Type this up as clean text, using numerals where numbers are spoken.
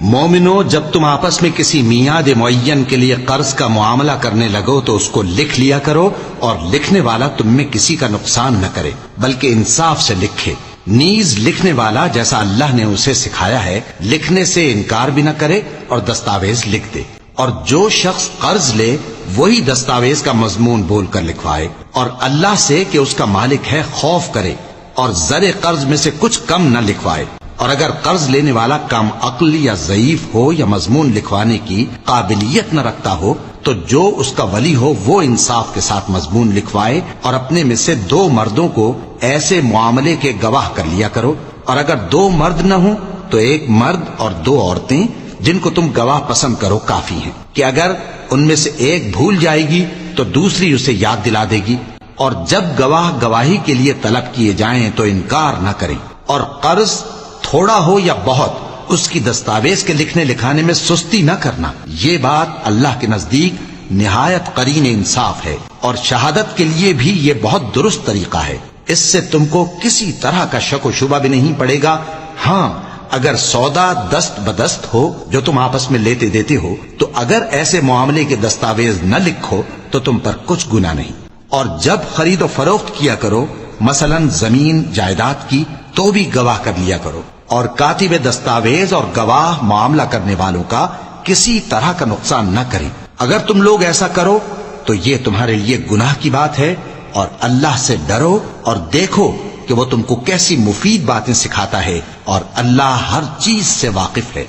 مومنو، جب تم آپس میں کسی میعاد معین کے لیے قرض کا معاملہ کرنے لگو تو اس کو لکھ لیا کرو، اور لکھنے والا تم میں کسی کا نقصان نہ کرے بلکہ انصاف سے لکھے۔ نیز لکھنے والا جیسا اللہ نے اسے سکھایا ہے لکھنے سے انکار بھی نہ کرے اور دستاویز لکھ دے، اور جو شخص قرض لے وہی دستاویز کا مضمون بول کر لکھوائے، اور اللہ سے کہ اس کا مالک ہے خوف کرے، اور زر قرض میں سے کچھ کم نہ لکھوائے۔ اور اگر قرض لینے والا کم عقل یا ضعیف ہو یا مضمون لکھوانے کی قابلیت نہ رکھتا ہو تو جو اس کا ولی ہو وہ انصاف کے ساتھ مضمون لکھوائے، اور اپنے میں سے 2 مردوں کو ایسے معاملے کے گواہ کر لیا کرو، اور اگر 2 مرد نہ ہوں تو 1 مرد اور 2 عورتیں جن کو تم گواہ پسند کرو کافی ہیں، کہ اگر ان میں سے ایک بھول جائے گی تو دوسری اسے یاد دلا دے گی، اور جب گواہ گواہی کے لیے طلب کیے جائیں تو انکار نہ کریں، اور قرض تھوڑا ہو یا بہت اس کی دستاویز کے لکھنے لکھانے میں سستی نہ کرنا، یہ بات اللہ کے نزدیک نہایت قرین انصاف ہے، اور شہادت کے لیے بھی یہ بہت درست طریقہ ہے، اس سے تم کو کسی طرح کا شک و شبہ بھی نہیں پڑے گا۔ ہاں اگر سودا دست بدست ہو جو تم آپس میں لیتے دیتے ہو تو اگر ایسے معاملے کے دستاویز نہ لکھو تو تم پر کچھ گناہ نہیں، اور جب خرید و فروخت کیا کرو مثلا زمین جائیداد کی تو بھی گواہ کر لیا کرو، اور کاتب دستاویز اور گواہ معاملہ کرنے والوں کا کسی طرح کا نقصان نہ کریں۔ اگر تم لوگ ایسا کرو تو یہ تمہارے لیے گناہ کی بات ہے، اور اللہ سے ڈرو اور دیکھو کہ وہ تم کو کیسی مفید باتیں سکھاتا ہے، اور اللہ ہر چیز سے واقف ہے۔